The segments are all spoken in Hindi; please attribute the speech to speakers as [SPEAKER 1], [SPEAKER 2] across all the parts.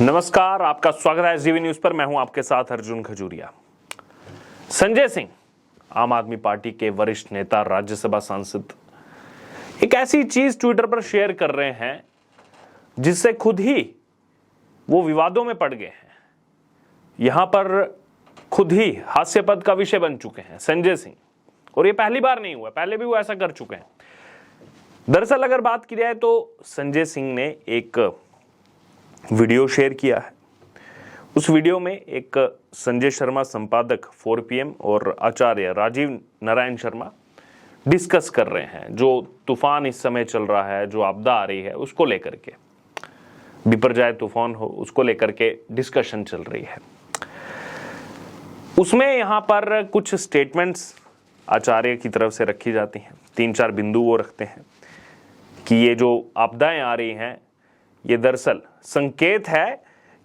[SPEAKER 1] नमस्कार, आपका स्वागत है एसडीवी न्यूज पर। मैं हूं आपके साथ अर्जुन खजूरिया। संजय सिंह, आम आदमी पार्टी के वरिष्ठ नेता, राज्यसभा सांसद, एक ऐसी चीज ट्विटर पर शेयर कर रहे हैं जिससे खुद ही वो विवादों में पड़ गए हैं। यहां पर खुद ही हास्यपद का विषय बन चुके हैं संजय सिंह, और ये पहली बार नहीं हुआ, पहले भी वो ऐसा कर चुके हैं। दरअसल अगर बात की जाए तो संजय सिंह ने एक वीडियो शेयर किया है। उस वीडियो में एक संजय शर्मा संपादक 4 PM और आचार्य राजीव नारायण शर्मा डिस्कस कर रहे हैं जो तूफान इस समय चल रहा है, जो आपदा आ रही है उसको लेकर के, बिपरजॉय तूफान हो उसको लेकर के डिस्कशन चल रही है। उसमें यहां पर कुछ स्टेटमेंट्स आचार्य की तरफ से रखी जाती हैं। 3-4 बिंदु वो रखते हैं कि ये जो आपदाएं आ रही हैं ये दरअसल संकेत है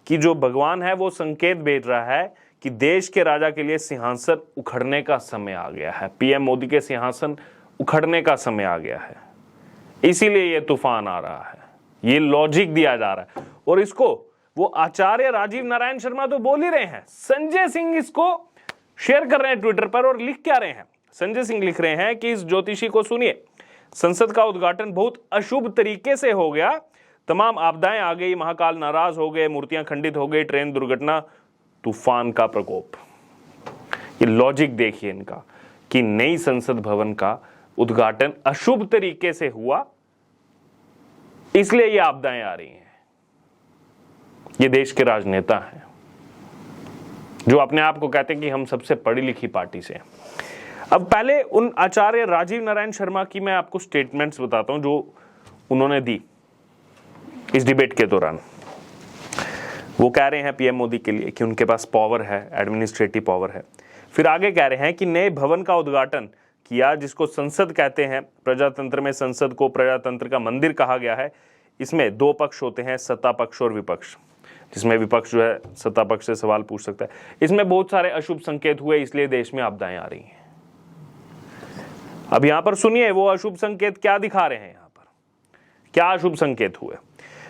[SPEAKER 1] कि जो भगवान है वो संकेत भेज रहा है कि देश के राजा के लिए सिंहासन उखड़ने का समय आ गया है। पीएम मोदी के सिंहासन उखड़ने का समय आ गया है, इसीलिए ये तूफान आ रहा है। ये लॉजिक दिया जा रहा है और इसको वो आचार्य राजीव नारायण शर्मा तो बोल ही रहे हैं, संजय सिंह इसको शेयर कर रहे हैं ट्विटर पर। और लिख क्या रहे हैं? संजय सिंह लिख रहे हैं कि इस ज्योतिषी को सुनिए, संसद का उद्घाटन बहुत अशुभ तरीके से हो गया, तमाम आपदाएं आ गई, महाकाल नाराज हो गए, मूर्तियां खंडित हो गई, ट्रेन दुर्घटना, तूफान का प्रकोप। ये लॉजिक देखिए इनका कि नई संसद भवन का उद्घाटन अशुभ तरीके से हुआ, इसलिए ये आपदाएं आ रही हैं। ये देश के राजनेता हैं जो अपने आप को कहते हैं कि हम सबसे पढ़ी लिखी पार्टी से। अब पहले उन आचार्य राजीव नारायण शर्मा की मैं आपको स्टेटमेंट्स बताता हूं जो उन्होंने दी इस डिबेट के दौरान। वो कह रहे हैं पीएम मोदी के लिए कि उनके पास पावर है, एडमिनिस्ट्रेटिव पावर है। फिर आगे कह रहे हैं कि नए भवन का उद्घाटन किया जिसको संसद कहते हैं। प्रजातंत्र में संसद को प्रजातंत्र का मंदिर कहा गया है। इसमें 2 पक्ष होते हैं, सत्ता पक्ष और विपक्ष, जिसमें विपक्ष जो है सत्ता पक्ष से सवाल पूछ सकता है। इसमें बहुत सारे अशुभ संकेत हुए, इसलिए देश में आपदाएं आ रही हैं। अब यहां पर सुनिए वो अशुभ संकेत क्या दिखा रहे हैं। यहां पर क्या अशुभ संकेत हुए?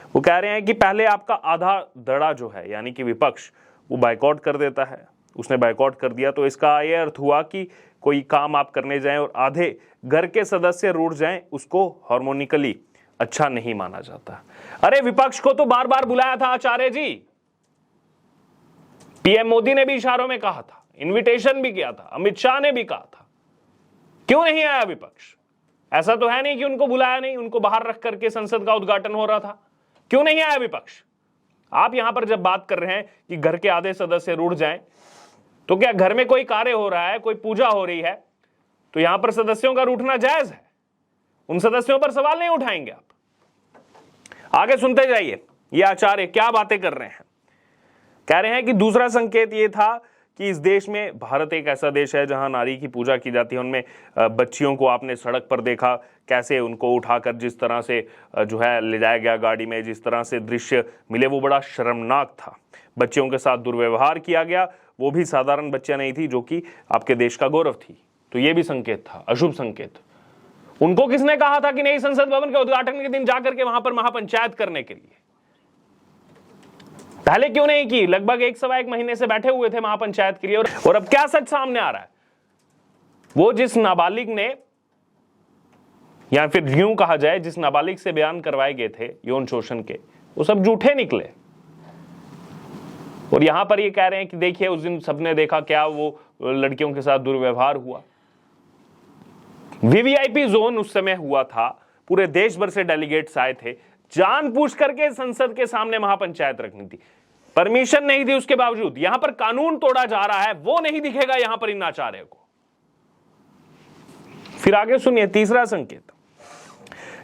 [SPEAKER 1] वो कह रहे हैं कि पहले आपका आधा धड़ा जो है यानी कि विपक्ष, वो बाइकआउट कर देता है। उसने बाइकआउट कर दिया तो इसका यह अर्थ हुआ कि कोई काम आप करने जाएं और आधे घर के सदस्य रूठ जाएं, उसको हार्मोनिकली अच्छा नहीं माना जाता। अरे विपक्ष को तो बार बार बुलाया था आचार्य जी, पीएम मोदी ने भी इशारों में कहा था, इन्विटेशन भी किया था, अमित शाह ने भी कहा था। क्यों नहीं आया विपक्ष? ऐसा तो है नहीं कि उनको बुलाया नहीं, उनको बाहर रख करके संसद का उद्घाटन हो रहा था। क्यों नहीं आया विपक्ष? आप यहां पर जब बात कर रहे हैं कि घर के आधे सदस्य रूठ जाएं, तो क्या घर में कोई कार्य हो रहा है, कोई पूजा हो रही है, तो यहां पर सदस्यों का रूठना जायज है? उन सदस्यों पर सवाल नहीं उठाएंगे आप? आगे सुनते जाइए ये आचार्य क्या बातें कर रहे हैं। कह रहे हैं कि दूसरा संकेत ये था कि इस देश में, भारत एक ऐसा देश है जहां नारी की पूजा की जाती है। उनमें बच्चियों को आपने सड़क पर देखा, कैसे उनको उठाकर जिस तरह से जो है ले जाया गया गाड़ी में, जिस तरह से दृश्य मिले वो बड़ा शर्मनाक था। बच्चियों के साथ दुर्व्यवहार किया गया, वो भी साधारण बच्चियां नहीं थी जो कि आपके देश का गौरव थी। तो ये भी संकेत था, अशुभ संकेत। उनको किसने कहा था कि नई संसद भवन के उद्घाटन के दिन जाकर के वहां पर महापंचायत करने के लिए? पहले क्यों नहीं की? लगभग 1-1.25 महीने से बैठे हुए थे महापंचायत के लिए। और अब क्या सच सामने आ रहा है? वो जिस नाबालिग ने, या फिर यूं कहा जाए जिस नाबालिग से बयान करवाए गए थे यौन शोषण के, वो सब झूठे निकले। और यहां पर ये कह रहे हैं कि देखिए उस दिन सबने देखा क्या वो लड़कियों के साथ दुर्व्यवहार हुआ। वीवीआईपी जोन उस समय हुआ था, पूरे देश भर से डेलीगेट्स आए थे, जानबूझ करके संसद के सामने महापंचायत रखनी थी, परमिशन नहीं थी, उसके बावजूद यहां पर कानून तोड़ा जा रहा है। वो नहीं दिखेगा यहां पर इन आचार्य को। फिर आगे सुनिए तीसरा संकेत।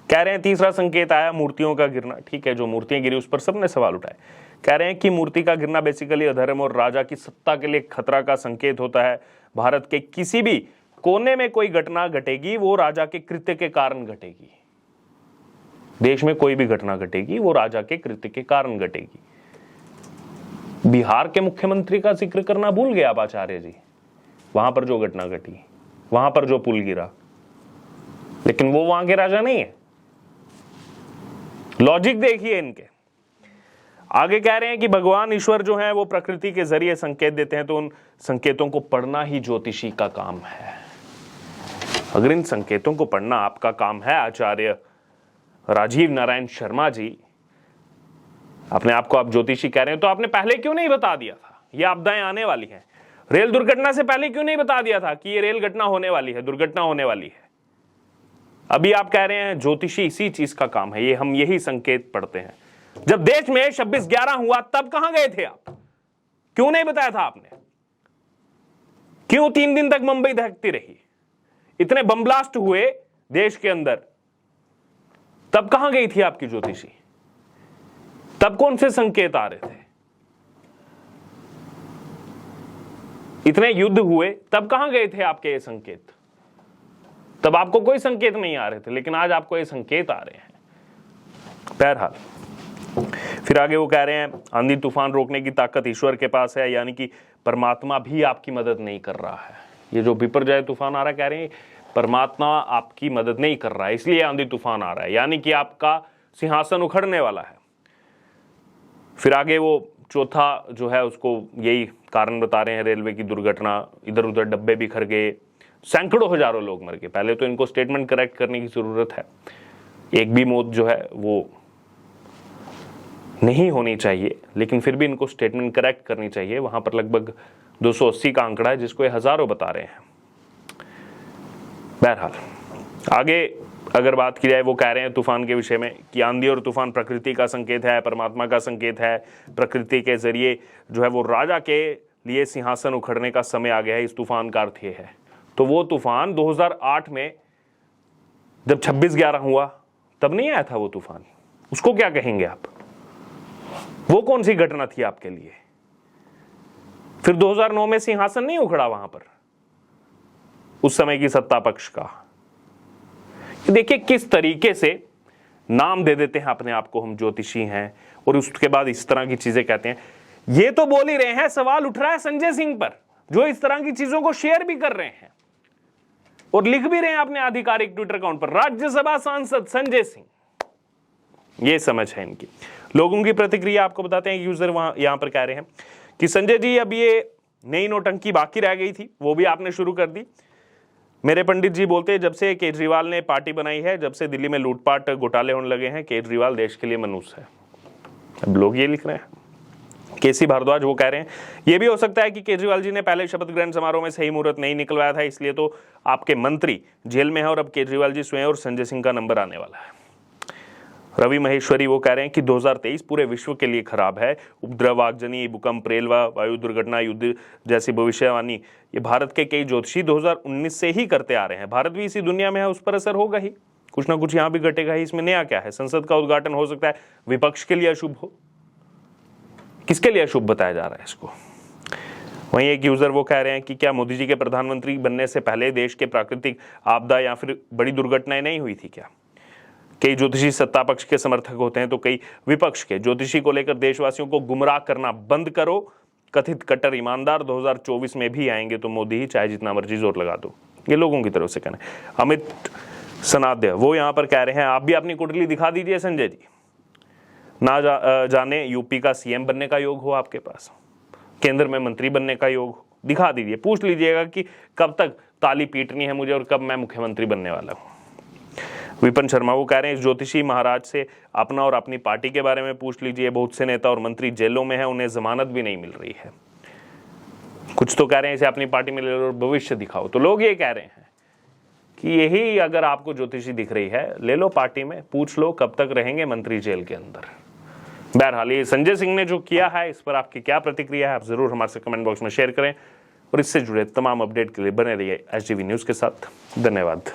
[SPEAKER 1] कह रहे हैं तीसरा संकेत आया मूर्तियों का गिरना। ठीक है, जो मूर्तियां गिरी उस पर सबने सवाल उठाए। कह रहे हैं कि मूर्ति का गिरना बेसिकली अधर्म और राजा की सत्ता के लिए खतरा का संकेत होता है। भारत के किसी भी कोने में कोई घटना घटेगी वो राजा के कृत्य के कारण घटेगी। देश में कोई भी घटना घटेगी वो राजा के कृत्य के कारण घटेगी। बिहार के मुख्यमंत्री का जिक्र करना भूल गए आप आचार्य जी, वहां पर जो घटना घटी, वहां पर जो पुल गिरा, लेकिन वो वहां के राजा नहीं है। लॉजिक देखिए इनके। आगे कह रहे हैं कि भगवान ईश्वर जो है वो प्रकृति के जरिए संकेत देते हैं, तो उन संकेतों को पढ़ना ही ज्योतिषी का काम है। अगर इन संकेतों को पढ़ना आपका काम है, आचार्य राजीव नारायण शर्मा जी, अपने आप को आप ज्योतिषी कह रहे हैं, तो आपने पहले क्यों नहीं बता दिया था ये आपदाएं आने वाली हैं? रेल दुर्घटना से पहले क्यों नहीं बता दिया था कि ये रेल घटना होने वाली है, दुर्घटना होने वाली है? अभी आप कह रहे हैं ज्योतिषी इसी चीज का काम है, ये हम यही संकेत पढ़ते हैं। जब देश में 26/11 हुआ तब कहां गए थे आप? क्यों नहीं बताया था आपने? क्यों 3 दिन तक मुंबई दहकती रही? इतने बम ब्लास्ट हुए देश के अंदर, तब कहां गई थी आपकी ज्योतिषी? तब कौन से संकेत आ रहे थे? इतने युद्ध हुए तब कहां गए थे आपके ये संकेत? तब आपको कोई संकेत नहीं आ रहे थे, लेकिन आज आपको ये संकेत आ रहे हैं। बहरहाल फिर आगे वो कह रहे हैं आंधी तूफान रोकने की ताकत ईश्वर के पास है, यानी कि परमात्मा भी आपकी मदद नहीं कर रहा है। ये जो बिपरजॉय तूफान आ रहा है, कह रहे हैं परमात्मा आपकी मदद नहीं कर रहा है, इसलिए आंधी तूफान आ रहा है, यानी कि आपका सिंहासन उखड़ने वाला है। फिर आगे वो चौथा जो है उसको यही कारण बता रहे हैं, रेलवे की दुर्घटना, इधर उधर डब्बे बिखर गए, सैकड़ों हजारों लोग मर गए। पहले तो इनको स्टेटमेंट करेक्ट करने की जरूरत है, एक भी मौत जो है वो नहीं होनी चाहिए, लेकिन फिर भी इनको स्टेटमेंट करेक्ट करनी चाहिए। वहां पर लगभग 280 का आंकड़ा है, जिसको ये हजारों बता रहे हैं। बहरहाल आगे अगर बात की जाए, वो कह रहे हैं तूफान के विषय में कि आंधी और तूफान प्रकृति का संकेत है, परमात्मा का संकेत है। प्रकृति के जरिए जो है वो राजा के लिए सिंहासन उखड़ने का समय आ गया है, इस तूफान का अर्थ ये है। तो वो तूफान 2008 में जब 26/11 हुआ तब नहीं आया था वो तूफान, उसको क्या कहेंगे आप? वो कौन सी घटना थी आपके लिए? फिर 2009 में सिंहासन नहीं उखड़ा वहां पर उस समय की सत्ता पक्ष का। देखिए किस तरीके से नाम दे देते हैं अपने आप को, हम ज्योतिषी हैं, और उसके बाद इस तरह की चीजें कहते हैं। ये तो बोल ही रहे हैं, सवाल उठ रहा है संजय सिंह पर, जो इस तरह की चीजों को शेयर भी कर रहे हैं और लिख भी रहे हैं अपने आधिकारिक ट्विटर अकाउंट पर, राज्यसभा सांसद संजय सिंह। ये समझ है इनकी। लोगों की प्रतिक्रिया आपको बताते हैं। यूजर यहां पर कह रहे हैं कि संजय जी अब ये नई नोटंकी बाकी रह गई थी, वो भी आपने शुरू कर दी। मेरे पंडित जी बोलते हैं जब से केजरीवाल ने पार्टी बनाई है, जब से दिल्ली में लूटपाट घोटाले होने लगे हैं, केजरीवाल देश के लिए मनुष्य है। अब लोग ये लिख रहे हैं। केसी भारद्वाज वो कह रहे हैं ये भी हो सकता है कि केजरीवाल जी ने पहले शपथ ग्रहण समारोह में सही मुहूर्त नहीं निकलवाया था, इसलिए तो आपके मंत्री जेल में है और अब केजरीवाल जी स्वयं और संजय सिंह का नंबर आने वाला है। रवि महेश्वरी वो कह रहे हैं कि 2023 पूरे विश्व के लिए खराब है। उपद्रव, आगजनी, भूकंप, रेलवा, वायु दुर्घटना, युद्ध जैसी भविष्यवाणी ये भारत के कई ज्योतिषी 2019 से ही करते आ रहे हैं। भारत भी इसी दुनिया में है, उस पर असर होगा ही, कुछ ना कुछ यहाँ भी घटेगा ही। इसमें नया क्या है? संसद का उद्घाटन हो सकता है, विपक्ष के लिए अशुभ हो। किसके लिए अशुभ बताया जा रहा है इसको? वहीं एक यूजर वो कह रहे हैं कि क्या मोदी जी के प्रधानमंत्री बनने से पहले देश के प्राकृतिक आपदा या फिर बड़ी दुर्घटनाएं नहीं हुई थी क्या? कई ज्योतिषी सत्ता पक्ष के समर्थक होते हैं तो कई विपक्ष के। ज्योतिषी को लेकर देशवासियों को गुमराह करना बंद करो। कथित कट्टर ईमानदार 2024 में भी आएंगे तो मोदी ही, चाहे जितना मर्जी जोर लगा दो। ये लोगों की तरफ से कहना है। अमित सनाध्य वो यहां पर कह रहे हैं आप भी अपनी कुंडली दिखा दीजिए संजय जी, ना जाने यूपी का सीएम बनने का योग हो आपके पास, केंद्र में मंत्री बनने का योग हो, दिखा दीजिए। पूछ लीजिएगा कि कब तक ताली पीटनी है मुझे और कब मैं मुख्यमंत्री बनने वाला हूं। विपिन शर्मा वो कह रहे हैं इस ज्योतिषी महाराज से अपना और अपनी पार्टी के बारे में पूछ लीजिए। बहुत से नेता और मंत्री जेलों में हैं, उन्हें जमानत भी नहीं मिल रही है। कुछ तो कह रहे हैं इसे अपनी पार्टी में ले लो और भविष्य दिखाओ। तो लोग ये कह रहे हैं कि यही अगर आपको ज्योतिषी दिख रही है, ले लो पार्टी में, पूछ लो कब तक रहेंगे मंत्री जेल के अंदर। बहरहाल ये संजय सिंह ने जो किया है, इस पर आपकी क्या प्रतिक्रिया है, आप जरूर हमारे से कमेंट बॉक्स में शेयर करें और इससे जुड़े तमाम अपडेट के लिए बने रहिए एसडीवी न्यूज के साथ। धन्यवाद।